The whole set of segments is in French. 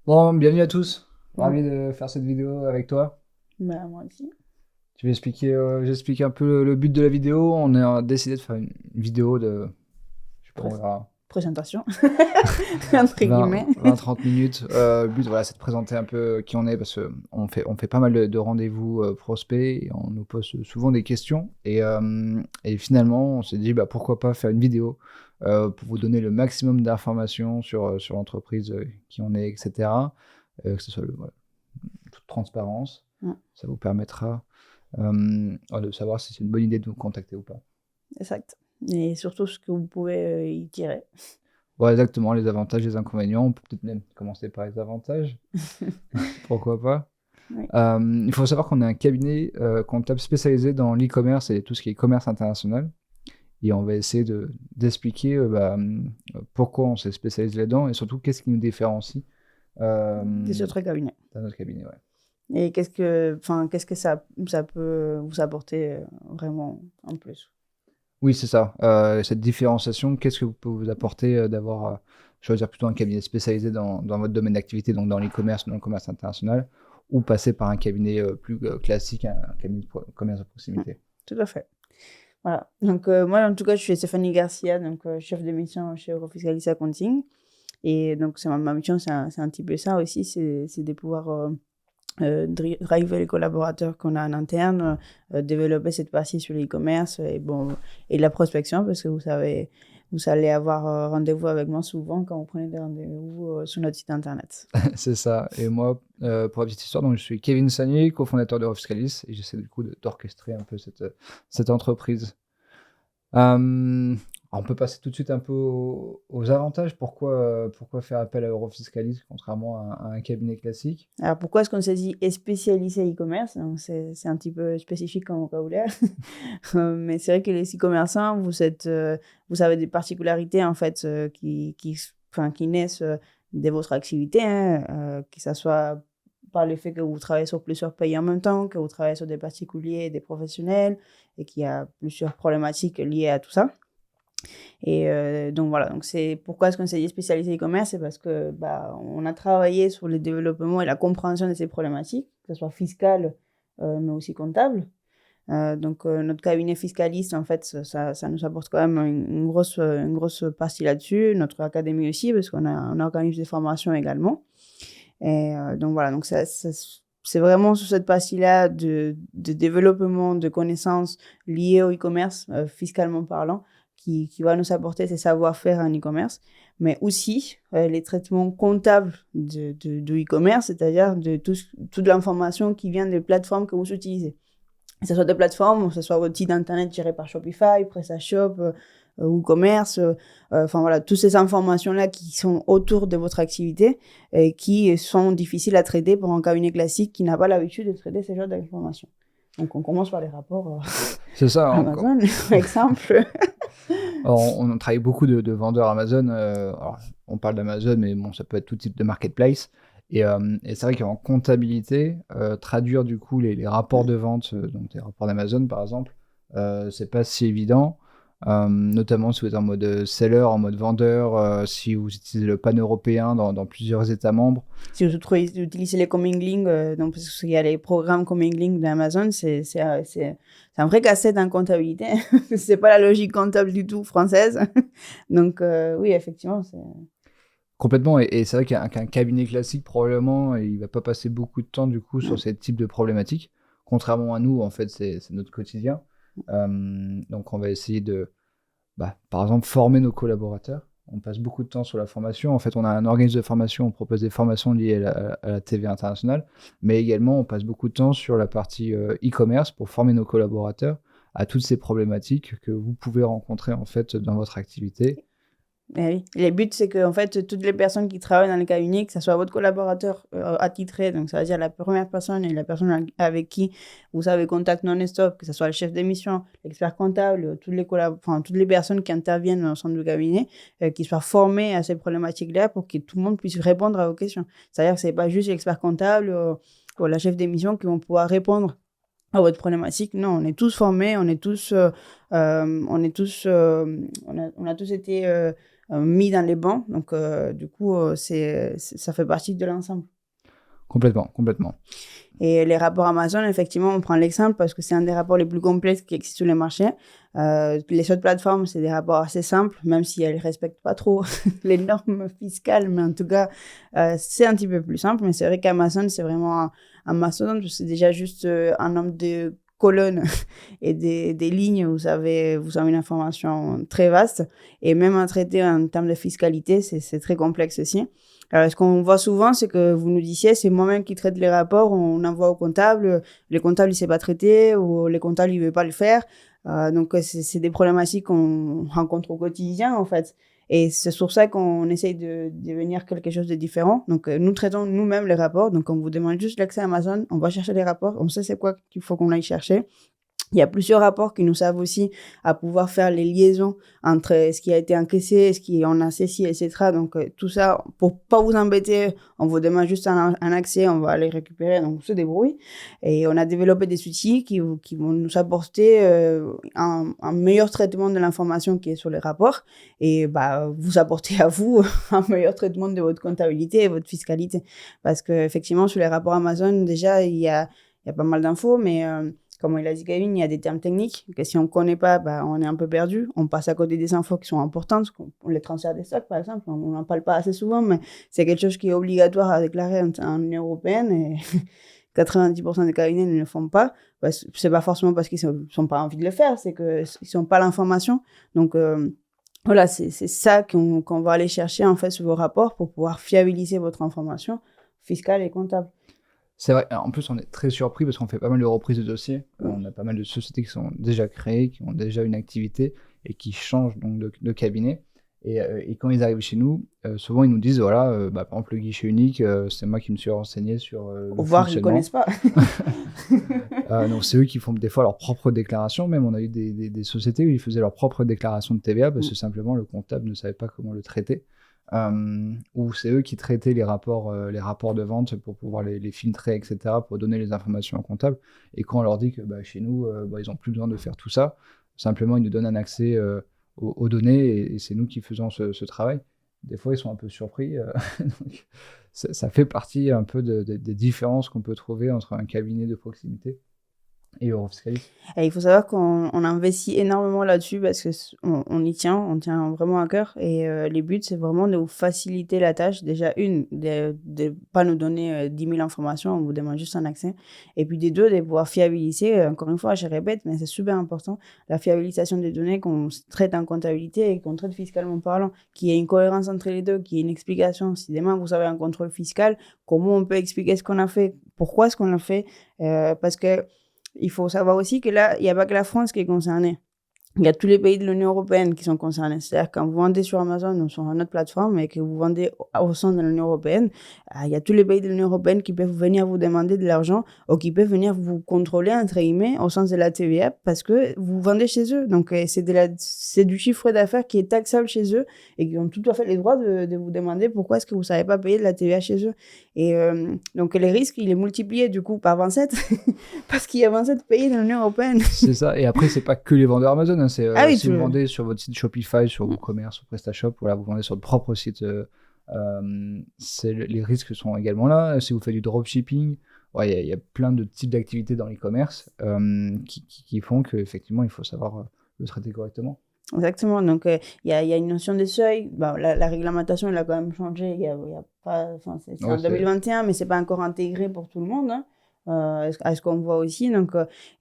Bon, bienvenue à tous. Ravi de faire cette vidéo avec toi. Bah, moi aussi. Tu veux expliquer, j'explique un peu le but de la vidéo. On a décidé de faire une vidéo de, je sais pas, on Pré- verra Présentation, entre guillemets. 20-30 minutes. Le but, voilà, c'est de présenter un peu qui on est parce qu'on fait pas mal de rendez-vous prospects et on nous pose souvent des questions. Et finalement, on s'est dit, bah, pourquoi pas faire une vidéo pour vous donner le maximum d'informations sur l'entreprise, qui on est, etc. Que ce soit voilà, toute transparence. Ouais, Ça vous permettra de savoir si c'est une bonne idée de vous contacter ou pas. exact. Et surtout ce que vous pouvez y tirer. Voilà, exactement, les avantages, les inconvénients. On peut peut-être même commencer par les avantages. Pourquoi pas. Oui. Il faut savoir qu'on est un cabinet comptable spécialisé dans l'e-commerce et tout ce qui est commerce international. Et on va essayer d'expliquer pourquoi on s'est spécialisé là-dedans et surtout qu'est-ce qui nous différencie Des autres cabinets. dans notre cabinet. Ouais. Et qu'est-ce que ça peut vous apporter vraiment en plus? Oui, c'est ça. Cette différenciation, qu'est-ce que vous peut vous apporter d'avoir choisir plutôt un cabinet spécialisé dans votre domaine d'activité, donc dans l'e-commerce, dans le commerce international, ou passer par un cabinet plus classique, un cabinet de commerce de Mm, proximité. tout à fait. Voilà. Donc, moi, en tout cas, je suis Stéphanie Garcia, donc chef de mission chez Eurofiscalis Accounting. Et donc, ma mission, c'est un petit peu ça aussi, c'est de pouvoir driver les collaborateurs qu'on a en interne, développer cette partie sur l'e-commerce et la prospection, parce que vous savez, vous allez avoir rendez-vous avec moi souvent quand vous prenez des rendez-vous sur notre site internet. C'est ça. Et moi, pour la petite histoire, donc je suis Kevin Sagnier, cofondateur d'Eurofiscalis, et j'essaie du coup d'orchestrer un peu cette entreprise. On peut passer tout de suite un peu aux avantages. Pourquoi faire appel à Eurofiscalis contrairement à un cabinet classique? Alors, pourquoi est-ce qu'on s'est dit est spécialisé e-commerce? Donc, c'est un petit peu spécifique comme vocabulaire. Mais c'est vrai que les e-commerçants, vous avez des particularités, en fait, qui naissent de votre activité, hein, que ce soit par le fait que vous travaillez sur plusieurs pays en même temps, que vous travaillez sur des particuliers et des professionnels, et qu'il y a plusieurs problématiques liées à tout ça. Et donc voilà, donc c'est pourquoi est-ce qu'on s'est dit spécialisé e-commerce, c'est parce que on a travaillé sur le développement et la compréhension de ces problématiques, que ce soit fiscale, mais aussi comptable. Notre cabinet fiscaliste, en fait, ça nous apporte quand même une grosse partie là-dessus. Notre académie aussi, parce on organise des formations également. Et donc voilà, donc c'est vraiment sur cette partie-là de développement de connaissances liées au e-commerce, fiscalement parlant, qui va nous apporter ces savoir-faire en e-commerce, mais aussi les traitements comptables de e-commerce, c'est-à-dire toute l'information qui vient des plateformes que vous utilisez. Que ce soit des plateformes, que ce soit votre site internet géré par Shopify, PrestaShop, WooCommerce, enfin voilà, toutes ces informations-là qui sont autour de votre activité et qui sont difficiles à traiter pour un cabinet classique qui n'a pas l'habitude de traiter ces genres d'informations. Donc on commence par les rapports C'est ça. Amazon, exemple. Alors, on travaille beaucoup de vendeurs Amazon. Alors, on parle d'Amazon, mais bon, ça peut être tout type de marketplace. Et c'est vrai qu'en comptabilité, traduire du coup les rapports de vente, donc les rapports d'Amazon par exemple, c'est pas si évident. Notamment si vous êtes en mode seller, en mode vendeur, si vous utilisez le pan-européen dans plusieurs États membres. Si vous utilisez les Comingling, donc parce qu'il y a les programmes Comingling d'Amazon, c'est un vrai casse-tête en comptabilité. C'est pas la logique comptable du tout française. Donc oui, effectivement, c'est... Complètement, et c'est vrai qu'un cabinet classique, probablement, il va pas passer beaucoup de temps du coup sur ces types de problématiques. Contrairement à nous, en fait, c'est notre quotidien. Donc on va essayer par exemple, former nos collaborateurs. On passe beaucoup de temps sur la formation. En fait, on a un organisme de formation, on propose des formations liées à la TV internationale, mais également on passe beaucoup de temps sur la partie e-commerce pour former nos collaborateurs à toutes ces problématiques que vous pouvez rencontrer en fait dans votre activité. Eh oui. Le but, c'est que en fait, toutes les personnes qui travaillent dans le cabinet, que ce soit votre collaborateur attitré, donc ça veut dire la première personne et la personne avec qui vous avez contact non-stop, que ce soit le chef d'émission, l'expert comptable, toutes les personnes qui interviennent au sein du cabinet, qui soient formées à ces problématiques-là pour que tout le monde puisse répondre à vos questions. C'est-à-dire que c'est pas juste l'expert comptable ou la chef d'émission qui vont pouvoir répondre à votre problématique. Non, on est tous formés, on est tous, on a tous été mis dans les bons. Donc, du coup, ça fait partie de l'ensemble. Complètement. Et les rapports Amazon, effectivement, on prend l'exemple parce que c'est un des rapports les plus complexes qui existent sur le marché. Les autres plateformes, c'est des rapports assez simples, même si elles ne respectent pas trop les normes fiscales. Mais en tout cas, c'est un petit peu plus simple. Mais c'est vrai qu'Amazon, c'est vraiment un mastodonte parce que c'est déjà juste un nombre de colonnes et des lignes où vous avez une information très vaste. Et même à traiter en termes de fiscalité, c'est très complexe aussi. Alors, ce qu'on voit souvent, c'est que vous nous disiez, c'est moi-même qui traite les rapports, on envoie au comptable, le comptable, il sait pas traiter, ou le comptable, il veut pas le faire. Donc, c'est des problématiques qu'on rencontre au quotidien, en fait. Et c'est sur ça qu'on essaye de devenir quelque chose de différent. Donc, nous traitons nous-mêmes les rapports. Donc, on vous demande juste l'accès à Amazon, on va chercher les rapports, on sait c'est quoi qu'il faut qu'on aille chercher. Il y a plusieurs rapports qui nous servent aussi à pouvoir faire les liaisons entre ce qui a été encaissé, ce qui en a ceci, etc. Donc, tout ça, pour pas vous embêter, on vous demande juste un accès, on va aller récupérer, donc on se débrouille. Et on a développé des outils qui vont nous apporter un meilleur traitement de l'information qui est sur les rapports et vous apporter à vous un meilleur traitement de votre comptabilité et votre fiscalité. Parce qu'effectivement, sur les rapports Amazon, déjà, il y a pas mal d'infos, mais... comme il a dit Kevin, il y a des termes techniques que si on ne connaît pas, on est un peu perdu. On passe à côté des infos qui sont importantes, on les transfert des stocks par exemple, on n'en parle pas assez souvent, mais c'est quelque chose qui est obligatoire à déclarer en Union européenne et 90% des cabinets ne le font pas. C'est pas forcément parce qu'ils n'ont pas envie de le faire, c'est qu'ils n'ont pas l'information. Donc voilà, c'est ça qu'on va aller chercher en fait sur vos rapports pour pouvoir fiabiliser votre information fiscale et comptable. C'est vrai, en plus on est très surpris parce qu'on fait pas mal de reprises de dossiers, on a pas mal de sociétés qui sont déjà créées, qui ont déjà une activité et qui changent donc de cabinet. Et quand ils arrivent chez nous, souvent ils nous disent voilà, par exemple le guichet unique, c'est moi qui me suis renseigné sur le voire ils connaissent pas. Donc c'est eux qui font des fois leur propre déclaration. Même on a eu des sociétés où ils faisaient leur propre déclaration de TVA parce que simplement le comptable ne savait pas comment le traiter. Ou c'est eux qui traitaient les rapports de vente pour pouvoir les filtrer, etc., pour donner les informations au comptable. Et quand on leur dit que chez nous, ils n'ont plus besoin de faire tout ça, simplement ils nous donnent un accès aux données et c'est nous qui faisons ce travail. Des fois, ils sont un peu surpris. Donc, ça fait partie un peu des différences qu'on peut trouver entre un cabinet de proximité et Eurofiscalis. Et il faut savoir qu'on investit énormément là-dessus parce qu'on y tient, on tient vraiment à cœur. Et les buts, c'est vraiment de vous faciliter la tâche. Déjà, de ne pas nous donner 10 000 informations, on vous demande juste un accès. Et puis des deux, de pouvoir fiabiliser. Encore une fois, je répète, mais c'est super important, la fiabilisation des données qu'on traite en comptabilité et qu'on traite fiscalement parlant, qu'il y ait une cohérence entre les deux, qu'il y ait une explication. Si demain, vous avez un contrôle fiscal, comment on peut expliquer ce qu'on a fait, pourquoi est-ce qu'on l'a fait, parce que il faut savoir aussi que là, il n'y a pas que la France qui est concernée. Il y a tous les pays de l'Union européenne qui sont concernés. C'est-à-dire quand vous vendez sur Amazon ou sur une autre plateforme et que vous vendez au sein de l'Union européenne, il y a tous les pays de l'Union européenne qui peuvent venir vous demander de l'argent ou qui peuvent venir vous contrôler, entre guillemets, au sens de la TVA parce que vous vendez chez eux. Donc, c'est du chiffre d'affaires qui est taxable chez eux et qui ont tout à fait les droits de vous demander pourquoi est-ce que vous ne savez pas payer de la TVA chez eux. Et donc, les risques, il est multiplié du coup par 27 parce qu'il y a 27 pays dans l'Union européenne. C'est ça. Et après, c'est pas que les vendeurs Amazon. Hein. C'est, si vous vendez sur votre site Shopify, sur WooCommerce, sur PrestaShop, voilà, vous vendez sur votre propre site, les risques sont également là. Si vous faites du dropshipping, il y a plein de types d'activités dans l'e-commerce qui font qu'effectivement, il faut savoir le traiter correctement. Exactement. Donc, il y a une notion de seuil. La réglementation, elle a quand même changé. Il y a pas, c'est en 2021, mais c'est pas encore intégré pour tout le monde. Hein. À ce qu'on voit aussi. Donc,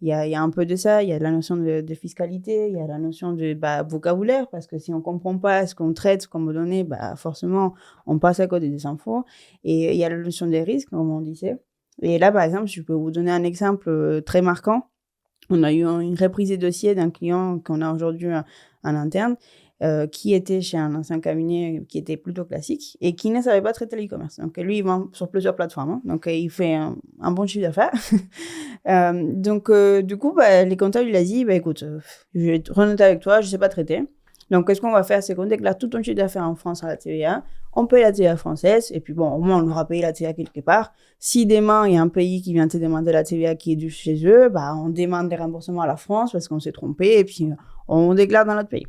il y a un peu de ça. Il y a la notion de fiscalité, il y a la notion de vocabulaire, parce que si on ne comprend pas ce qu'on traite comme données, forcément, on passe à côté des infos. Et il y a la notion des risques, comme on disait. Et là, par exemple, je peux vous donner un exemple très marquant. On a eu une reprise de dossier d'un client qu'on a aujourd'hui en interne, qui était chez un ancien cabinet qui était plutôt classique et qui ne savait pas traiter l'e-commerce. Donc, lui, il vend sur plusieurs plateformes. Hein. Donc, il fait un bon chiffre d'affaires. Donc, du coup, les comptables, il a dit, écoute, je vais être honnête avec toi, je ne sais pas traiter. Donc, qu'est-ce qu'on va faire? C'est qu'on déclare tout ton chiffre d'affaires en France à la TVA. On paye la TVA française. Et puis, bon, au moins, on aura payé la TVA quelque part. Si demain, il y a un pays qui vient te demander la TVA qui est due chez eux, on demande des remboursements à la France parce qu'on s'est trompé. Et puis, on déclare dans notre pays.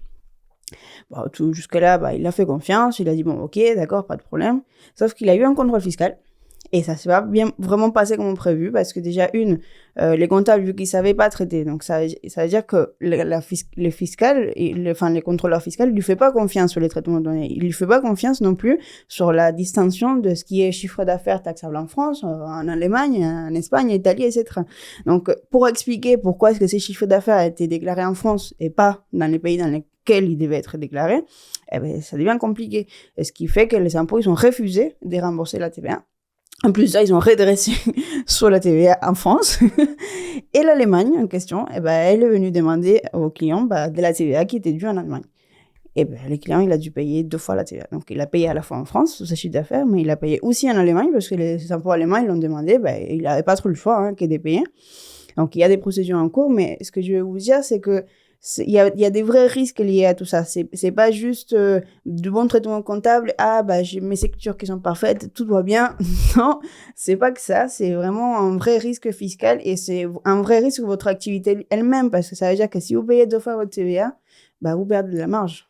Bon, tout jusque-là, il a fait confiance, il a dit: «Bon, OK, d'accord, pas de problème». Sauf qu'il a eu un contrôle fiscal et ça s'est pas bien vraiment passé comme prévu parce que déjà les comptables, vu qu'ils savaient pas traiter, donc ça veut dire que le fiscal et les contrôleurs fiscaux, ils lui fait pas confiance sur les traitements de données. Il lui fait pas confiance non plus sur la distinction de ce qui est chiffre d'affaires taxable en France, en Allemagne, en Espagne, Italie, et cetera. Donc, pour expliquer pourquoi est-ce que ces chiffres d'affaires étaient déclarés en France et pas dans les pays dans lesquels ils devaient être déclarés, eh ben, ça devient compliqué. Et ce qui fait que les impôts, ils ont refusé de rembourser la TVA. En plus de ça, ils ont redressé sur la TVA en France. Et l'Allemagne, en question, eh ben, elle est venue demander aux clients de la TVA qui était due en Allemagne. Et ben, le client, il a dû payer 2 fois la TVA. Donc, il a payé à la fois en France, sur ses chiffres d'affaires, mais il a payé aussi en Allemagne, parce que les impôts allemands, ils l'ont demandé, il n'avait pas trop le choix que de payer. Donc, il y a des procédures en cours, mais ce que je vais vous dire, c'est que il y a des vrais risques liés à tout ça. C'est pas juste du bon traitement comptable. J'ai mes écritures qui sont parfaites, tout va bien. Non, c'est pas que ça. C'est vraiment un vrai risque fiscal et c'est un vrai risque pour votre activité elle-même parce que ça veut dire que si vous payez 2 fois votre TVA, vous perdez de la marge.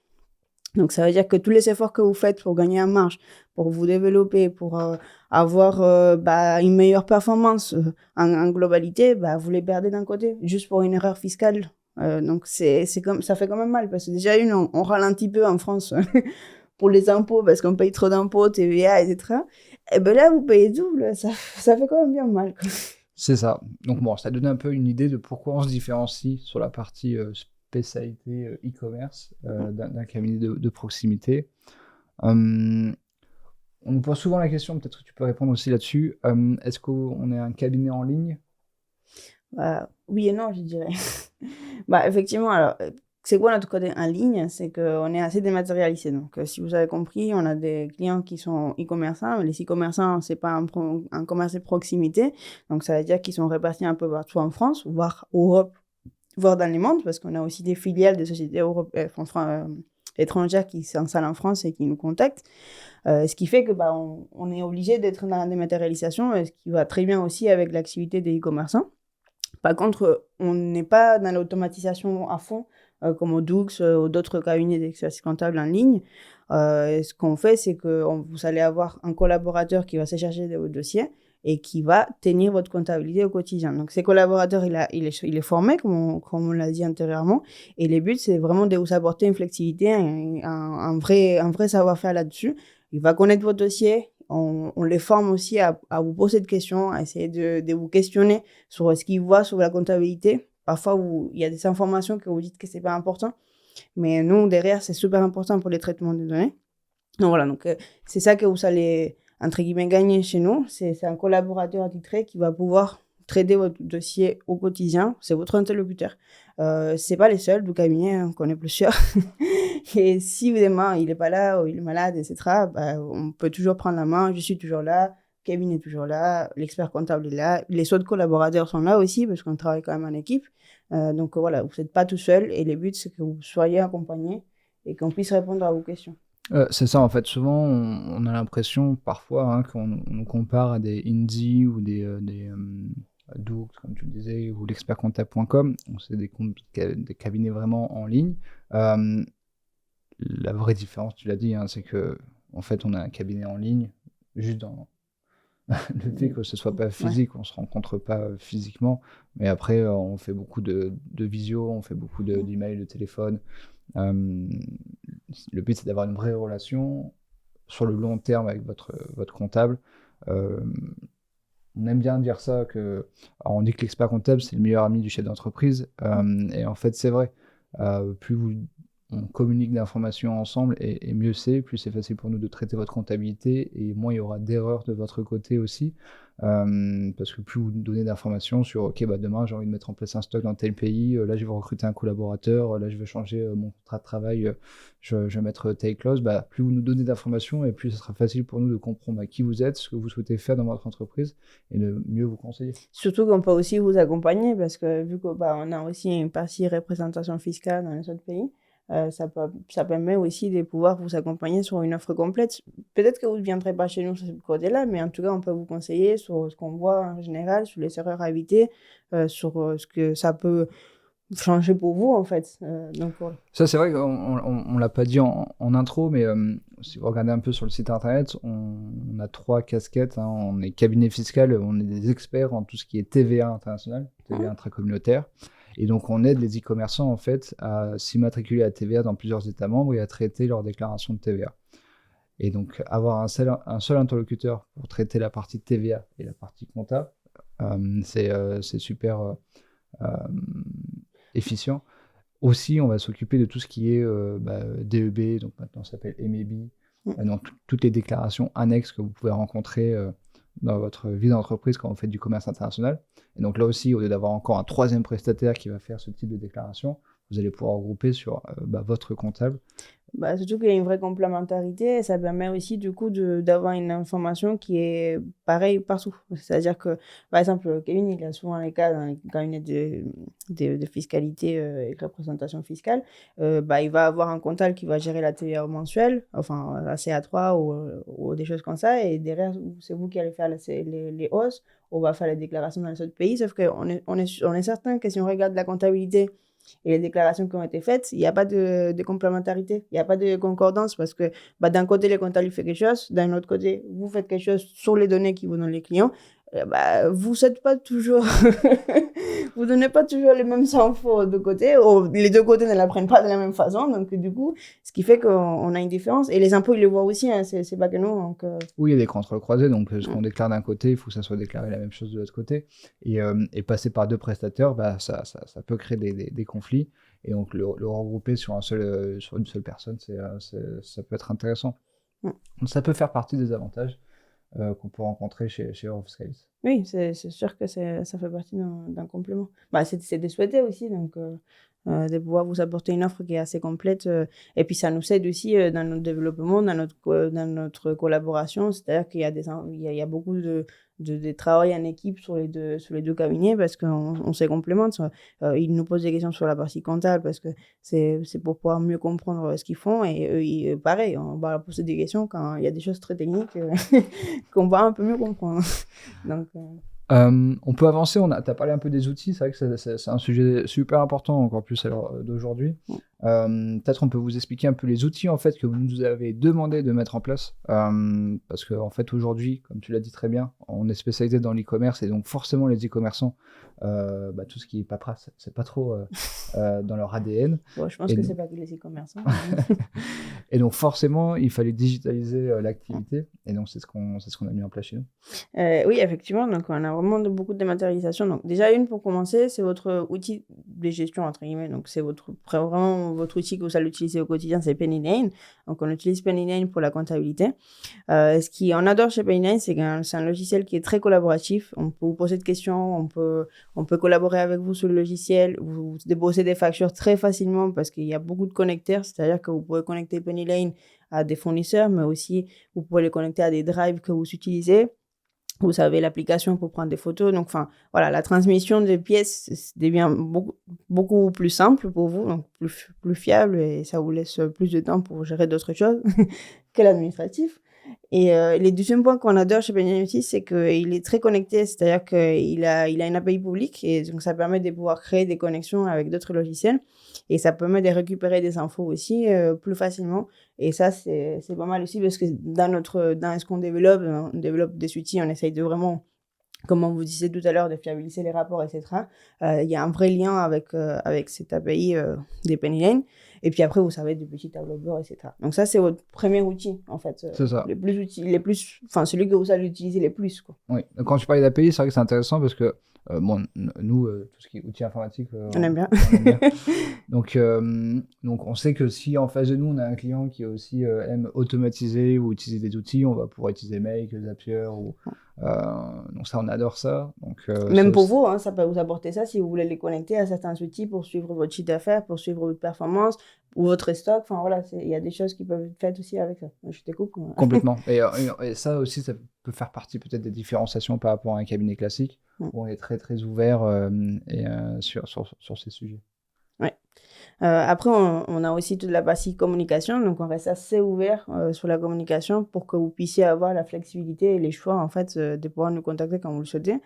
Donc, ça veut dire que tous les efforts que vous faites pour gagner en marge, pour vous développer, pour avoir une meilleure performance en globalité, vous les perdez d'un côté, juste pour une erreur fiscale. Donc, ça fait quand même mal, parce que déjà, on ralentit peu en France pour les impôts, parce qu'on paye trop d'impôts, TVA, etc. Et ben là, vous payez double, ça fait quand même bien mal, quoi. C'est ça. Donc bon, ça donne un peu une idée de pourquoi on se différencie sur la partie spécialité e-commerce d'un cabinet de proximité. On nous pose souvent la question, peut-être que tu peux répondre aussi là-dessus, est-ce qu'on est un cabinet en ligne? Oui et non, je dirais. Effectivement, alors, c'est quoi notre côté en ligne? C'est qu'on est assez dématérialisé. Donc, si vous avez compris, on a des clients qui sont e-commerçants. Les e-commerçants, c'est pas un commerce de proximité. Donc, ça veut dire qu'ils sont répartis un peu partout en France, voire Europe, voire dans le monde, parce qu'on a aussi des filiales de sociétés étrangères qui s'installent en France et qui nous contactent. Ce qui fait que on est obligé d'être dans la dématérialisation, ce qui va très bien aussi avec l'activité des e-commerçants. Par contre, on n'est pas dans l'automatisation à fond, comme au Doux ou d'autres cabinets d'exercice comptable en ligne. Ce qu'on fait, c'est que vous allez avoir un collaborateur qui va se charger de votre dossier et qui va tenir votre comptabilité au quotidien. Donc, ces collaborateurs, il est formé, comme on l'a dit antérieurement. Et le but, c'est vraiment de vous apporter une flexibilité, un vrai savoir-faire là-dessus. Il va connaître votre dossier. On les forme aussi à vous poser de questions, à essayer de vous questionner sur ce qu'ils voient sur la comptabilité. Parfois, il y a des informations que vous dites que c'est pas important, mais nous, derrière, c'est super important pour les traitements de données. Donc voilà, c'est ça que vous allez, entre guillemets, gagner chez nous. C'est un collaborateur attitré qui va pouvoir traiter votre dossier au quotidien. C'est votre interlocuteur. C'est pas les seuls du cabinet, on connaît plusieurs. Et si évidemment il est pas là ou il est malade, etc., on peut toujours prendre la main. Je suis toujours là, Kevin est toujours là, l'expert comptable est là, les autres collaborateurs sont là aussi parce qu'on travaille quand même en équipe. Donc voilà, vous n'êtes pas tout seul et le but c'est que vous soyez accompagné et qu'on puisse répondre à vos questions. C'est ça, en fait, souvent on a l'impression parfois qu'on nous compare à des Indie ou des Doux, comme tu le disais, ou l'expertcomptable.com, donc c'est des cabinets vraiment en ligne. La vraie différence, tu l'as dit, c'est que en fait on a un cabinet en ligne, juste dans le fait que ce soit pas physique, on se rencontre pas physiquement, mais après on fait beaucoup de visio, on fait beaucoup d'emails, de téléphone. Le but, c'est d'avoir une vraie relation sur le long terme avec votre comptable. On aime bien dire ça, alors on dit que l'expert comptable, c'est le meilleur ami du chef d'entreprise. Et en fait, c'est vrai. Plus on communique d'informations ensemble, et mieux c'est, plus c'est facile pour nous de traiter votre comptabilité, et moins il y aura d'erreurs de votre côté aussi. Parce que plus vous donnez d'informations sur ok, demain j'ai envie de mettre en place un stock dans tel pays, là je vais recruter un collaborateur, là je vais changer mon contrat de travail, je vais mettre telle clause, plus vous nous donnez d'informations et plus ce sera facile pour nous de comprendre qui vous êtes, ce que vous souhaitez faire dans votre entreprise et de mieux vous conseiller. Surtout qu'on peut aussi vous accompagner parce que vu qu'on a aussi une partie représentation fiscale dans les autres pays, ça permet aussi de pouvoir vous accompagner sur une offre complète. Peut-être que vous ne viendrez pas chez nous sur ce côté-là, mais en tout cas, on peut vous conseiller sur ce qu'on voit en général, sur les erreurs à éviter, sur ce que ça peut changer pour vous, en fait. Donc, ouais. Ça, c'est vrai qu'on on l'a pas dit en intro, mais si vous regardez un peu sur le site internet, on a 3 casquettes, hein. On est cabinet fiscal, on est des experts en tout ce qui est TVA international, TVA intracommunautaire. Et donc, on aide les e-commerçants, en fait, à s'immatriculer à TVA dans plusieurs États membres et à traiter leur déclaration de TVA. Et donc, avoir un seul interlocuteur pour traiter la partie TVA et la partie compta, c'est super efficient. Aussi, on va s'occuper de tout ce qui est DEB, donc maintenant ça s'appelle MEB, donc toutes les déclarations annexes que vous pouvez rencontrer dans votre vie d'entreprise quand vous faites du commerce international. Et donc là aussi, au lieu d'avoir encore un troisième prestataire qui va faire ce type de déclaration, vous allez pouvoir regrouper sur votre comptable. Surtout qu'il y a une vraie complémentarité et ça permet aussi du coup d'avoir une information qui est pareille partout. C'est-à-dire que, par exemple, Kevin, il a souvent les cas dans les cabinets de fiscalité et de représentation fiscale. Il va avoir un comptable qui va gérer la TVA mensuelle, enfin la CA3 ou des choses comme ça. Et derrière, c'est vous qui allez faire les hausses. On va faire les déclarations dans les autres pays. Sauf qu'on est certain que si on regarde la comptabilité et les déclarations qui ont été faites, il n'y a pas de complémentarité, il n'y a pas de concordance parce que d'un côté, le comptable fait quelque chose, d'un autre côté, vous faites quelque chose sur les données qui vous donnent les clients. Vous n'êtes pas toujours... vous ne donnez pas toujours les mêmes infos de côté, ou les deux côtés ne la prennent pas de la même façon, donc du coup, ce qui fait qu'on a une différence. Et les impôts, ils le voient aussi, hein, c'est pas que nous. Donc, Oui, il y a des contrôles croisés, donc ce qu'on déclare d'un côté, il faut que ça soit déclaré la même chose de l'autre côté. Et passer par deux prestataires, ça peut créer des conflits. Et donc le regrouper sur une seule personne, ça peut être intéressant. Donc, ça peut faire partie des avantages qu'on peut rencontrer chez Eurofiscalis. Oui, c'est sûr que ça fait partie d'un complément. C'est de souhaiter aussi, donc de pouvoir vous apporter une offre qui est assez complète. Et puis ça nous aide aussi dans notre développement, dans notre collaboration. C'est-à-dire qu'il y a beaucoup de travail en équipe sur les deux cabinets parce qu'on se complémente. Ils nous posent des questions sur la partie comptable parce que c'est pour pouvoir mieux comprendre ce qu'ils font. Et eux, pareil, on va leur poser des questions quand il y a des choses très techniques qu'on va un peu mieux comprendre. Donc, on peut avancer, tu as parlé un peu des outils, c'est vrai que c'est un sujet super important, encore plus à l'heure d'aujourd'hui. Peut-être on peut vous expliquer un peu les outils en fait, que vous nous avez demandé de mettre en place, parce qu'en fait aujourd'hui, comme tu l'as dit très bien, on est spécialisé dans l'e-commerce et donc forcément les e-commerçants, tout ce qui est paperasse, c'est pas trop dans leur ADN. Je pense que c'est pas que les e-commerçants. Et donc forcément, il fallait digitaliser l'activité, et donc c'est ce qu'on a mis en place chez nous. Oui, effectivement, donc on a vraiment beaucoup de dématérialisation. Donc déjà, pour commencer, c'est votre outil de gestion, entre guillemets. Donc c'est vraiment votre outil que vous allez utiliser au quotidien, c'est PennyLane. Donc on utilise PennyLane pour la comptabilité. Ce qu'on adore chez PennyLane, c'est que c'est un logiciel qui est très collaboratif. On peut vous poser des questions, on peut collaborer avec vous sur le logiciel, vous déposer des factures très facilement parce qu'il y a beaucoup de connecteurs, c'est-à-dire que vous pouvez connecter PennyLane à des fournisseurs, mais aussi vous pouvez les connecter à des drives que vous utilisez. Vous avez l'application pour prendre des photos. Donc, voilà, la transmission des pièces devient beaucoup plus simple pour vous, donc plus fiable, et ça vous laisse plus de temps pour gérer d'autres choses que l'administratif. Et le deuxième point qu'on adore chez PennyLane aussi, c'est qu'il est très connecté, c'est-à-dire qu'il a une API publique, et donc ça permet de pouvoir créer des connexions avec d'autres logiciels, et ça permet de récupérer des infos aussi plus facilement. Et ça, c'est pas mal aussi, parce que dans ce qu'on développe, on développe des outils, on essaye de vraiment, comme on vous disait tout à l'heure, de fiabiliser les rapports, etc. Il y a un vrai lien avec cette API des PennyLane. Et puis après, vous savez, des petits tableaux de bord, etc. Donc ça, c'est votre premier outil, en fait. C'est ça. Celui que vous allez utiliser les plus, quoi. Oui, quand tu parlais d'API, c'est vrai que c'est intéressant parce que nous, tout ce qui est outils informatiques, on aime bien. On aime bien. Donc on sait que si en face de nous, on a un client qui aussi aime automatiser ou utiliser des outils, on va pouvoir utiliser Make, Zapier. Donc ça, on adore ça. Donc, même pour vous, hein, ça peut vous apporter ça si vous voulez les connecter à certains outils pour suivre votre chiffre d'affaires, pour suivre votre performance ou votre stock. Enfin voilà, il y a des choses qui peuvent être faites aussi avec ça. Je te coupe. Complètement. Et ça aussi, ça peut faire partie peut-être des différenciations par rapport à un cabinet classique où on est très très ouvert sur ces sujets. Ouais. Après, on a aussi toute la partie communication, donc on reste assez ouvert sur la communication pour que vous puissiez avoir la flexibilité et les choix en fait de pouvoir nous contacter quand vous le souhaitez.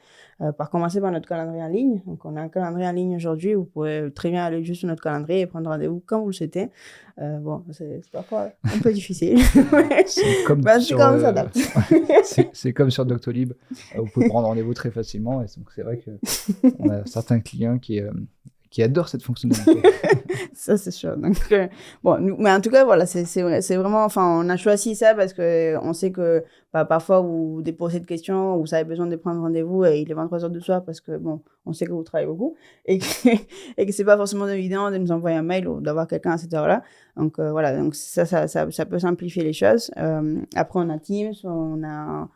Par commencer par notre calendrier en ligne. Donc on a un calendrier en ligne aujourd'hui, vous pouvez très bien aller juste sur notre calendrier et prendre rendez-vous quand vous le souhaitez. Bon, c'est parfois un peu difficile. C'est comme Ben, c'est sur, quand on s'adapte. c'est comme sur Doctolib. Vous pouvez prendre rendez-vous très facilement. Et donc, c'est vrai qu'on a certains clients qui adorent cette fonctionnalité. Ça, c'est sûr. Donc, bon, mais en tout cas, voilà, c'est vraiment, enfin, on a choisi ça parce que on sait que parfois vous déposez de questions, vous avez besoin de prendre rendez-vous et il est 23h du soir parce que, bon, on sait que vous travaillez beaucoup et que c'est pas forcément évident de nous envoyer un mail ou d'avoir quelqu'un à cette heure-là. Donc, voilà, donc ça peut simplifier les choses. Après, on a Teams, on a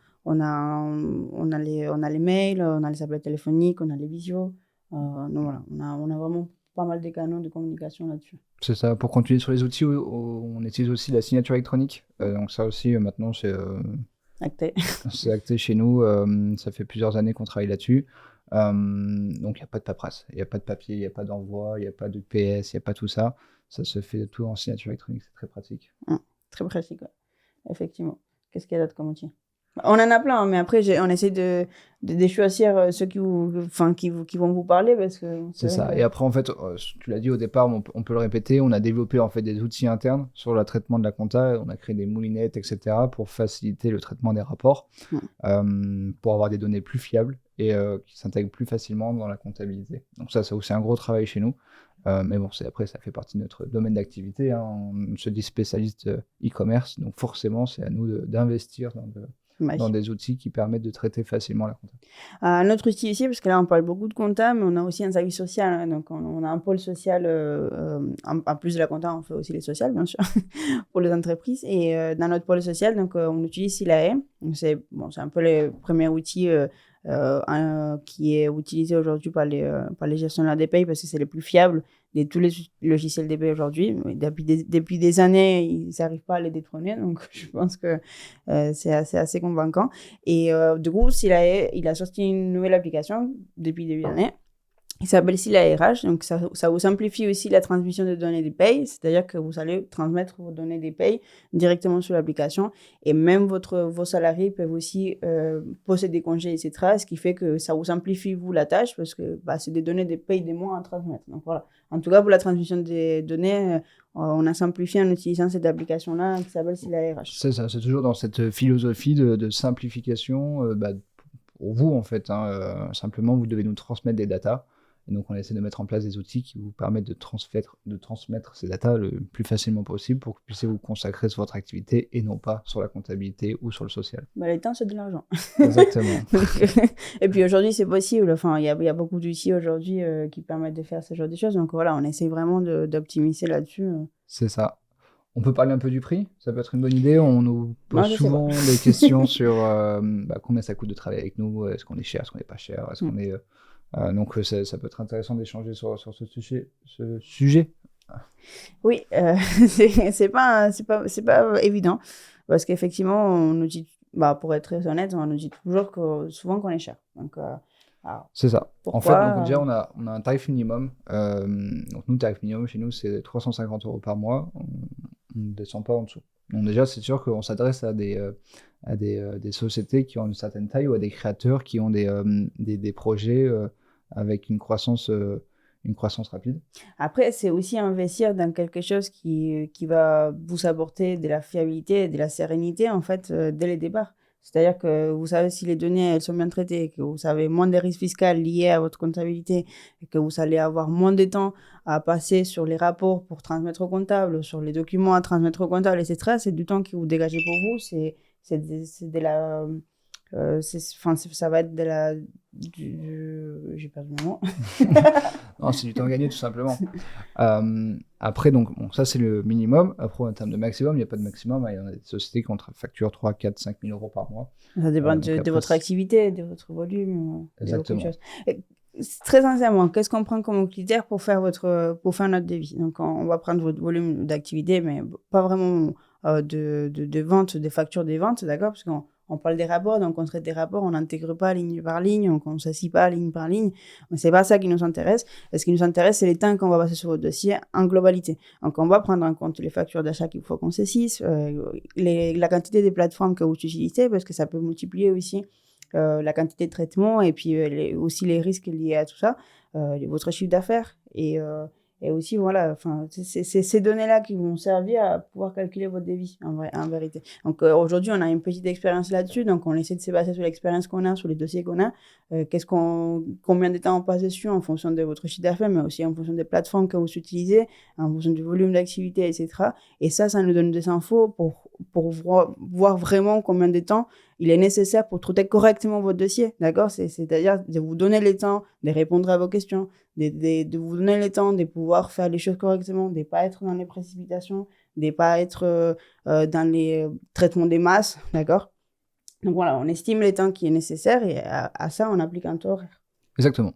les mails, on a les appels téléphoniques, on a les visios. Donc voilà, on a vraiment pas mal de canaux de communication là-dessus. C'est ça. Pour continuer sur les outils, on utilise aussi la signature électronique. Donc ça aussi, maintenant, Acté. c'est acté chez nous. Ça fait plusieurs années qu'on travaille là-dessus. Donc il n'y a pas de paperasse. Il n'y a pas de papier, il n'y a pas d'envoi, il n'y a pas de PS, il n'y a pas tout ça. Ça se fait tout en signature électronique. C'est très pratique. Très pratique, ouais. Effectivement. Qu'est-ce qu'il y a d'autre comme outil? On en a plein, hein, mais après, on essaie de choisir ceux qui vont vous parler parce que C'est ça. vrai Et après, en fait, tu l'as dit au départ, on peut le répéter, on a développé en fait des outils internes sur le traitement de la compta. On a créé des moulinettes, etc., pour faciliter le traitement des rapports, pour avoir des données plus fiables et qui s'intègrent plus facilement dans la comptabilité. Donc ça c'est un gros travail chez nous. Mais bon, après, ça fait partie de notre domaine d'activité, hein. On se dit spécialiste e-commerce, donc forcément, c'est à nous d'investir dans des outils qui permettent de traiter facilement la compta. Un autre outil ici, parce que là, on parle beaucoup de compta, mais on a aussi un service social, hein, donc on a un pôle social, en plus de la compta, on fait aussi les sociales, bien sûr, pour les entreprises. Et dans notre pôle social, donc, on utilise Silae. C'est un peu le premier outil qui est utilisé aujourd'hui par les gestionnaires des payes parce que c'est le plus fiable de tous les logiciels des payes aujourd'hui. Depuis des années, ils n'arrivent pas à les détrôner, donc je pense que c'est assez convaincant. Et du coup, il a sorti une nouvelle application depuis le début d'année. Il s'appelle Silae RH, donc ça vous simplifie aussi la transmission des données des payes, c'est-à-dire que vous allez transmettre vos données des payes directement sur l'application et même vos salariés peuvent aussi poser des congés, etc., ce qui fait que ça vous simplifie, vous, la tâche parce que c'est des données des payes des mois à transmettre. Donc voilà, en tout cas, pour la transmission des données, on a simplifié en utilisant cette application-là qui s'appelle Silae RH. C'est ça, c'est toujours dans cette philosophie de simplification pour vous, en fait. Hein, simplement, vous devez nous transmettre des datas. Et donc, on essaie de mettre en place des outils qui vous permettent de transmettre ces datas le plus facilement possible pour que vous puissiez vous consacrer sur votre activité et non pas sur la comptabilité ou sur le social. Le temps, c'est de l'argent. Exactement. Et puis aujourd'hui, c'est possible. Enfin, il y a beaucoup d'outils aujourd'hui qui permettent de faire ce genre de choses. Donc voilà, on essaie vraiment d'optimiser là-dessus. C'est ça. On peut parler un peu du prix, ça peut être une bonne idée. On nous pose souvent des questions sur combien ça coûte de travailler avec nous, est-ce qu'on est cher, est-ce qu'on n'est pas cher, est-ce qu'on est... donc ça peut être intéressant d'échanger sur ce sujet. Oui, c'est pas évident parce qu'effectivement on nous dit, pour être très honnête, on nous dit toujours souvent qu'on est cher. Donc c'est ça. En fait, donc déjà on a un tarif minimum. Donc nous, le tarif minimum chez nous c'est 350 € par mois. On ne descend pas en dessous. Donc déjà, c'est sûr qu'on s'adresse à des sociétés qui ont une certaine taille ou à des créateurs qui ont des projets avec une croissance rapide. Après, c'est aussi investir dans quelque chose qui va vous apporter de la fiabilité et de la sérénité, en fait, dès le départ. C'est-à-dire que vous savez si les données elles sont bien traitées, que vous avez moins de risques fiscaux liés à votre comptabilité, et que vous allez avoir moins de temps à passer sur les rapports pour transmettre au comptable, sur les documents à transmettre au comptable, etc. C'est du temps que vous dégagez pour vous. Ça va être j'ai perdu mon mot. Non, c'est du temps gagné tout simplement. Après, donc, ça c'est le minimum. Après, en termes de maximum, il n'y a pas de maximum. Il y en a des sociétés qui facturent 3, 4, 5 000 € par mois. Ça dépend de votre activité, de votre volume. Exactement. Très sincèrement, qu'est-ce qu'on prend comme critère pour faire notre devis? Donc, on va prendre votre volume d'activité, mais pas vraiment de vente, des factures des ventes, d'accord? Parce qu'on on parle des rapports, donc on traite des rapports, on n'intègre pas ligne par ligne, on ne s'assit pas ligne par ligne. C'est pas ça qui nous intéresse. Ce qui nous intéresse, c'est les temps qu'on va passer sur votre dossier en globalité. Donc, on va prendre en compte les factures d'achat qu'il faut qu'on saisisse, la quantité de plateformes que vous utilisez, parce que ça peut multiplier aussi la quantité de traitement et puis aussi les risques liés à tout ça, votre chiffre d'affaires et aussi, voilà, enfin, c'est ces données-là qui vont servir à pouvoir calculer votre devis, en vérité. Donc, aujourd'hui, on a une petite expérience là-dessus, donc on essaie de se baser sur l'expérience qu'on a, sur les dossiers qu'on a, combien de temps on passe dessus en fonction de votre chiffre d'affaires, mais aussi en fonction des plateformes que vous utilisez, en fonction du volume d'activité, etc. Et ça nous donne des infos pour voir vraiment combien de temps il est nécessaire pour traiter correctement votre dossier, d'accord? C'est-à-dire de vous donner le temps de répondre à vos questions, de vous donner le temps de pouvoir faire les choses correctement, de ne pas être dans les précipitations, de ne pas être dans les traitements des masses, d'accord? Donc voilà, on estime le temps qui est nécessaire et à ça, on applique un taux horaire. Exactement,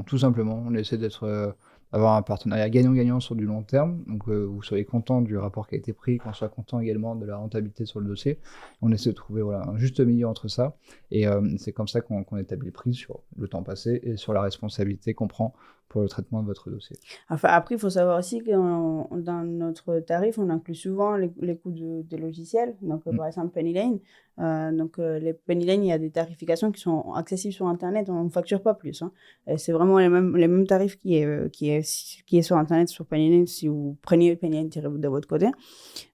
tout simplement. On essaie d'avoir un partenariat gagnant-gagnant sur du long terme. Donc, vous soyez content du rapport qui a été pris, qu'on soit content également de la rentabilité sur le dossier. On essaie de trouver un juste milieu entre ça. Et c'est comme ça qu'on établit le prix sur le temps passé et sur la responsabilité qu'on prend pour le traitement de votre dossier. Enfin, après, il faut savoir aussi que dans notre tarif, on inclut souvent les coûts de logiciels. Donc, par exemple, Penny Lane. Les Penny Lane, il y a des tarifications qui sont accessibles sur Internet. On ne facture pas plus. Hein. C'est vraiment les mêmes tarifs qui est sur Internet, sur Penny Lane, si vous prenez Penny Lane de votre côté.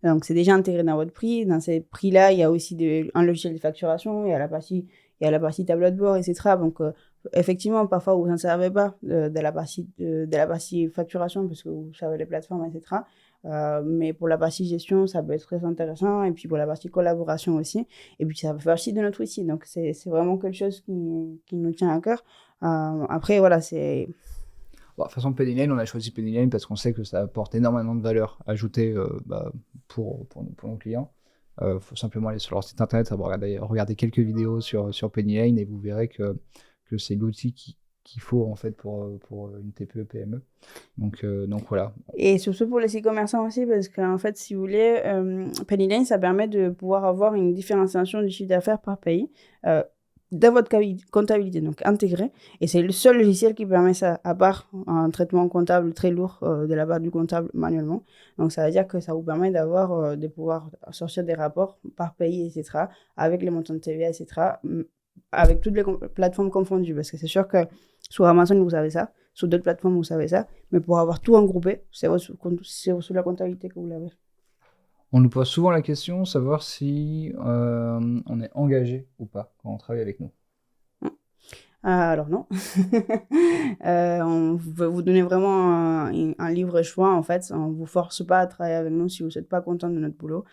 Donc, c'est déjà intégré dans votre prix. Dans ces prix-là, il y a aussi un logiciel de facturation. Il y a la partie tableau de bord, etc. Donc, effectivement, parfois, vous n'en servez pas de la partie facturation parce que vous savez les plateformes, etc. Mais pour la partie gestion, ça peut être très intéressant. Et puis, pour la partie collaboration aussi. Et puis, ça fait partie de notre outil. Donc, c'est vraiment quelque chose qui nous tient à cœur. Après, voilà, c'est... Bon, de toute façon, Penny Lane, on a choisi Penny Lane parce qu'on sait que ça apporte énormément de valeur ajoutée pour nos clients. Faut simplement aller sur leur site internet, regarder quelques vidéos sur Penny Lane et vous verrez que c'est l'outil qu'il faut en fait pour une TPE PME. Donc voilà. Et surtout pour les e-commerçants aussi, parce qu'en fait, si vous voulez, Penny Lane, ça permet de pouvoir avoir une différenciation du chiffre d'affaires par pays dans votre comptabilité, donc intégré. Et c'est le seul logiciel qui permet ça, à part un traitement comptable très lourd de la part du comptable manuellement. Donc ça veut dire que ça vous permet de pouvoir sortir des rapports par pays, etc., avec les montants de TVA, etc., avec toutes les plateformes confondues, parce que c'est sûr que sur Amazon, vous savez ça, sur d'autres plateformes, vous savez ça, mais pour avoir tout regroupé, c'est sous la comptabilité que vous l'avez. On nous pose souvent la question, savoir si on est engagé ou pas quand on travaille avec nous. Alors non. On veut vous donner vraiment un libre choix, en fait. On ne vous force pas à travailler avec nous si vous n'êtes pas content de notre boulot.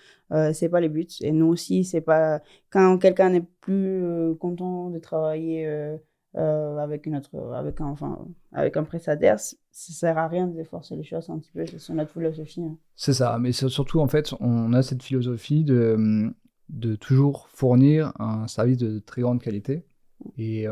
C'est pas le but. Et nous aussi, c'est pas... Quand quelqu'un n'est plus content de travailler avec un prestataire, ça sert à rien de forcer les choses un petit peu. C'est notre philosophie. Hein. C'est ça, mais surtout, en fait, on a cette philosophie de toujours fournir un service de très grande qualité. Et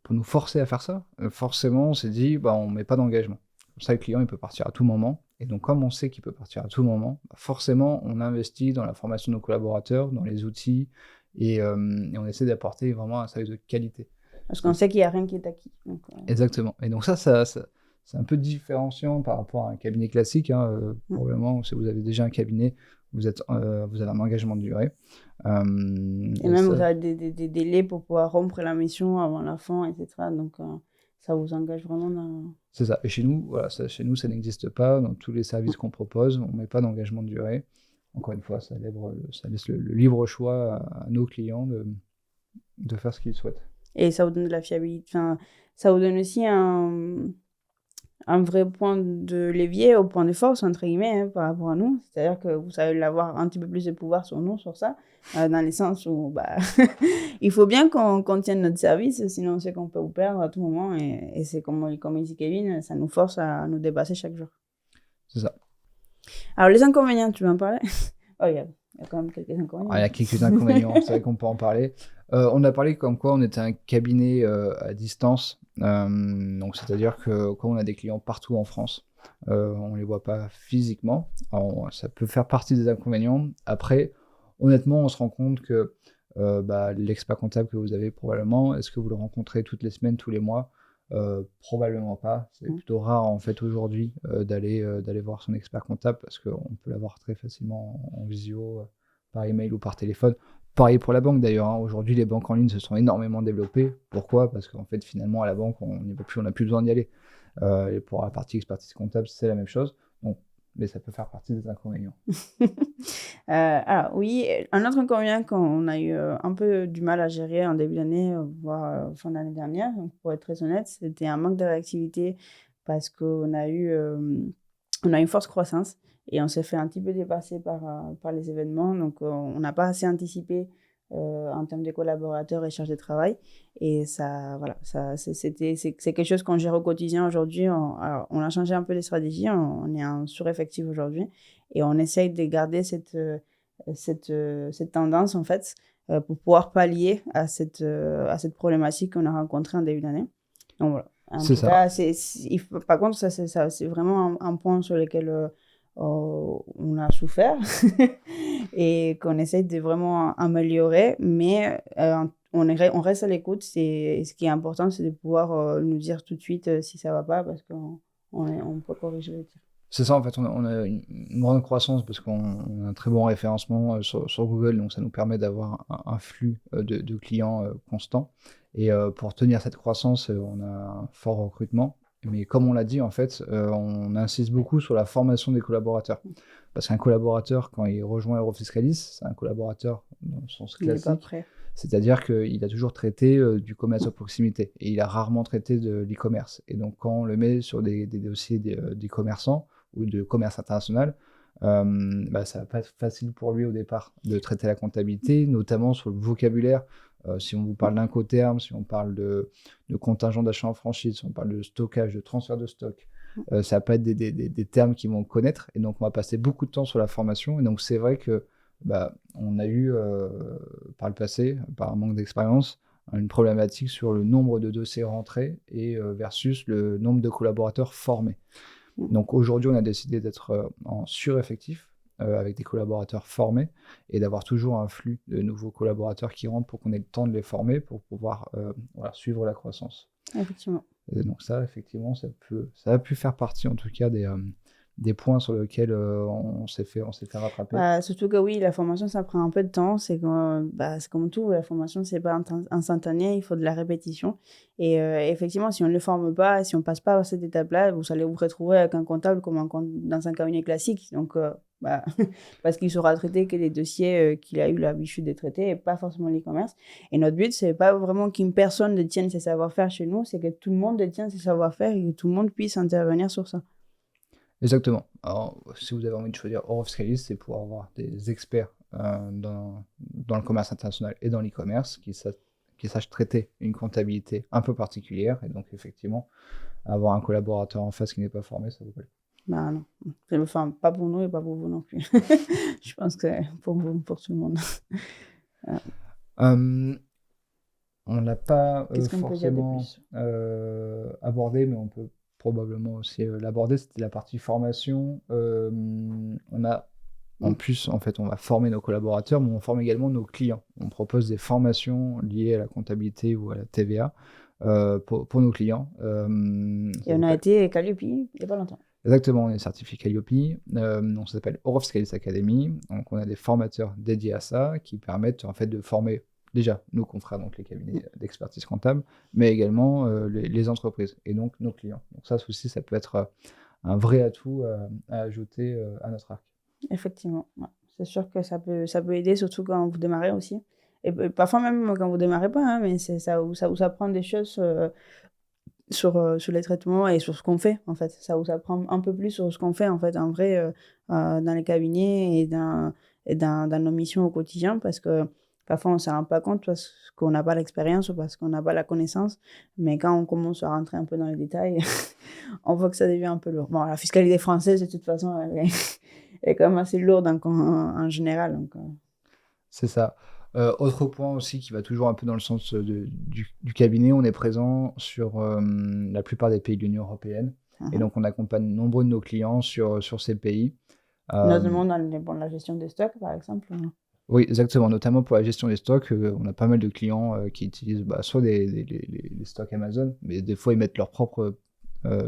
pour nous forcer à faire ça, forcément, on s'est dit, on ne met pas d'engagement. Comme ça, le client, il peut partir à tout moment. Et donc, comme on sait qu'il peut partir à tout moment, forcément, on investit dans la formation de nos collaborateurs, dans les outils, et on essaie d'apporter vraiment un service de qualité. Parce qu'on sait qu'il n'y a rien qui est acquis. Donc, Exactement. Et donc ça c'est un peu différenciant par rapport à un cabinet classique. Probablement, si vous avez déjà un cabinet, vous avez un engagement de durée. Et même vous avez des délais pour pouvoir rompre la mission avant la fin, etc. Donc ça vous engage vraiment dans... C'est ça. Et chez nous, ça n'existe pas. Dans tous les services qu'on propose, on ne met pas d'engagement de durée. Encore une fois, ça laisse le libre choix à nos clients de faire ce qu'ils souhaitent. Et ça vous donne de la fiabilité. Enfin, ça vous donne aussi un vrai point de levier au point de force, entre guillemets, par rapport à nous. C'est-à-dire que vous savez avoir un petit peu plus de pouvoir sur nous, sur ça, dans le sens où il faut bien qu'on tienne notre service, sinon on sait qu'on peut vous perdre à tout moment. Et c'est comme il dit Kevin, ça nous force à nous dépasser chaque jour. C'est ça. Alors, les inconvénients, tu veux en parler? Oh, il y a quand même quelques inconvénients. Il y a quelques inconvénients, c'est vrai qu'on peut en parler. On a parlé comme quoi on était un cabinet à distance. Donc c'est-à-dire que quand on a des clients partout en France, on les voit pas physiquement. Alors, ça peut faire partie des inconvénients. Après, honnêtement, on se rend compte que l'expert comptable que vous avez probablement, est-ce que vous le rencontrez toutes les semaines, tous les mois? Probablement pas. C'est plutôt rare en fait aujourd'hui d'aller voir son expert comptable parce qu'on peut l'avoir très facilement en visio, par email ou par téléphone. Pareil pour la banque d'ailleurs, hein. Aujourd'hui, les banques en ligne se sont énormément développées. Pourquoi? Parce qu'en fait, finalement, à la banque, on n'a plus besoin d'y aller. Et pour la partie expertise comptable, c'est la même chose. Donc, mais ça peut faire partie des inconvénients. Alors oui, un autre inconvénient qu'on a eu un peu du mal à gérer en début d'année, voire fin d'année dernière, donc pour être très honnête, c'était un manque de réactivité parce qu'on a eu une forte croissance et on s'est fait un petit peu dépasser par les événements. Donc, on n'a pas assez anticipé en termes de collaborateurs et charges de travail. Et ça, voilà, c'est quelque chose qu'on gère au quotidien aujourd'hui. Alors, on a changé un peu les stratégies. On est en sureffectif aujourd'hui et on essaye de garder cette tendance, en fait, pour pouvoir pallier à cette problématique qu'on a rencontrée en début d'année. Donc, voilà. En C'est tout ça. cas, par contre, c'est vraiment un point sur lequel on a souffert et qu'on essaie de vraiment améliorer, mais on reste à l'écoute. Ce qui est important, c'est de pouvoir nous dire tout de suite si ça ne va pas, parce qu'on peut corriger le tir. C'est ça, en fait, on a une grande croissance parce qu'on a un très bon référencement sur Google, donc ça nous permet d'avoir un flux de clients constant. Et pour tenir cette croissance, on a un fort recrutement. Mais comme on l'a dit, en fait, on insiste beaucoup sur la formation des collaborateurs. Parce qu'un collaborateur, quand il rejoint Eurofiscalis, c'est un collaborateur dans le sens Il n'est pas classique. prêt. C'est-à-dire qu'il a toujours traité du commerce de proximité et il a rarement traité de l'e-commerce. Et donc, quand on le met sur des dossiers des commerçants ou de commerce international, ça va pas être facile pour lui au départ de traiter la comptabilité, notamment sur le vocabulaire. Si on vous parle d'incoterms, si on parle de contingent d'achat en franchise, si on parle de stockage, de transfert de stock, ça va pas être des termes qu'ils vont connaître. Et donc, on va passer beaucoup de temps sur la formation. Et donc, c'est vrai que on a eu par le passé, par un manque d'expérience, une problématique sur le nombre de dossiers rentrés et versus le nombre de collaborateurs formés. Donc aujourd'hui, on a décidé d'être en sureffectif avec des collaborateurs formés et d'avoir toujours un flux de nouveaux collaborateurs qui rentrent pour qu'on ait le temps de les former pour pouvoir suivre la croissance. Effectivement. Et donc ça, effectivement, ça a pu faire partie en tout cas des points sur lesquels on s'est fait rattraper. Surtout que oui, la formation, ça prend un peu de temps. C'est comme tout, la formation, c'est pas instantané, il faut de la répétition. Et effectivement, si on ne le forme pas, si on passe pas à cette étape-là, vous allez vous retrouver avec un comptable comme dans un cabinet classique. Donc, parce qu'il saura traiter que les dossiers qu'il a eu l'habitude de traiter et pas forcément l'e-commerce. Et notre but, c'est pas vraiment qu'une personne détienne ses savoir-faire chez nous, c'est que tout le monde détienne ses savoir-faire et que tout le monde puisse intervenir sur ça. Exactement. Alors, si vous avez envie de choisir Eurofiscalis, c'est pour avoir des experts dans le commerce international et dans l'e-commerce qui sachent traiter une comptabilité un peu particulière. Et donc, effectivement, avoir un collaborateur en face qui n'est pas formé, ça vaut pas le coup. Bah non, enfin, pas pour nous et pas pour vous non plus. Je pense que c'est pour vous, pour tout le monde. On l'a pas Qu'est-ce qu'on peut dire de forcément plus abordé, mais on peut probablement aussi l'aborder. C'était la partie formation. En plus, en fait, on va former nos collaborateurs, mais on forme également nos clients. On propose des formations liées à la comptabilité ou à la TVA pour nos clients. Et on a été Calliope il n'y a pas longtemps. Exactement, on est certifié Calliope. On s'appelle Eurofiscalis Academy. Donc, on a des formateurs dédiés à ça qui permettent en fait de former déjà nos confrères, donc les cabinets d'expertise comptable, mais également les entreprises et donc nos clients. Donc ça aussi, ça peut être un vrai atout à ajouter à notre arc. Effectivement, ouais. C'est sûr que ça peut aider, surtout quand vous démarrez aussi. Et parfois même quand vous démarrez pas, hein, mais ça vous apprend des choses sur les traitements et sur ce qu'on fait, en fait. Ça vous apprend un peu plus sur ce qu'on fait, en fait, en vrai, dans les cabinets et dans nos missions au quotidien, parce que parfois, on ne s'en rend pas compte parce qu'on n'a pas l'expérience ou parce qu'on n'a pas la connaissance. Mais quand on commence à rentrer un peu dans les détails, on voit que ça devient un peu lourd. Bon, la fiscalité française, de toute façon, elle est quand même assez lourde en général. Donc, C'est ça. Autre point aussi qui va toujours un peu dans le sens du cabinet, on est présent sur la plupart des pays de l'Union européenne. Et donc, on accompagne nombreux de nos clients sur ces pays. Notamment dans la gestion des stocks, par exemple. Oui, exactement, notamment pour la gestion des stocks, on a pas mal de clients, qui utilisent, soit les stocks Amazon, mais des fois ils mettent leur propre,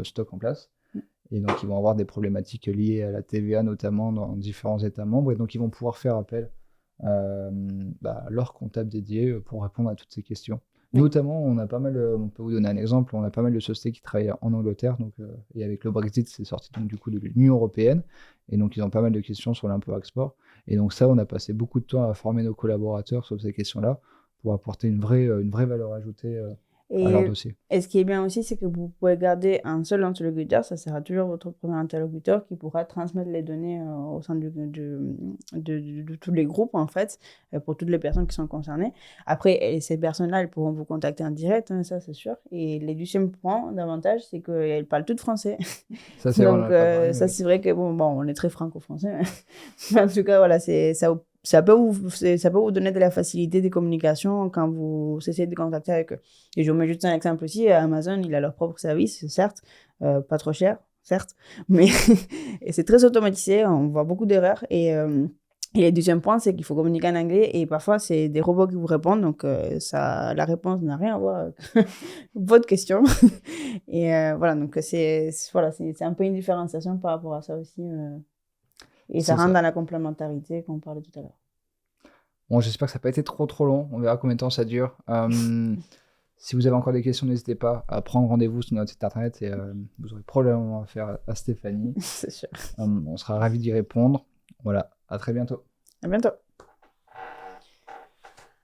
stock en place et donc ils vont avoir des problématiques liées à la TVA notamment dans différents États membres et donc ils vont pouvoir faire appel, à leur comptable dédié, pour répondre à toutes ces questions. Oui. Notamment, on a pas mal, on peut vous donner un exemple, on a pas mal de sociétés qui travaillent en Angleterre donc et avec le Brexit, c'est sorti donc du coup de l'Union européenne et donc ils ont pas mal de questions sur l'import-export et donc ça, on a passé beaucoup de temps à former nos collaborateurs sur ces questions-là pour apporter une vraie valeur ajoutée, à leur Et, dossier. et ce qui est bien aussi, c'est que vous pouvez garder un seul interlocuteur, ça sera toujours votre premier interlocuteur qui pourra transmettre les données au sein de tous les groupes, en fait, pour toutes les personnes qui sont concernées. Après, ces personnes-là, elles pourront vous contacter en direct, hein, ça c'est sûr. Et les deuxième point d'avantage, c'est qu'elles parlent toutes français. Ça, c'est vrai, on en Donc, a pas parlé, mais ça, oui. c'est vrai que, bon, on est très franco-français, mais en tout cas, voilà, ça peut vous donner de la facilité de communication quand vous essayez de contacter avec eux. Et je vous mets juste un exemple aussi, Amazon, il a leur propre service, certes, pas trop cher, certes, mais et c'est très automatisé, on voit beaucoup d'erreurs. Et le deuxième point, c'est qu'il faut communiquer en anglais et parfois, c'est des robots qui vous répondent, donc la réponse n'a rien à voir avec votre question. Et voilà, donc c'est un peu une différenciation par rapport à ça aussi. Et ça C'est rentre ça. dans la complémentarité qu'on parlait tout à l'heure. Bon, j'espère que ça n'a pas été trop long. On verra combien de temps ça dure. Si vous avez encore des questions, n'hésitez pas à prendre rendez-vous sur notre site internet et vous aurez probablement affaire à Stéphanie. C'est sûr. On sera ravis d'y répondre. Voilà, à très bientôt. À bientôt.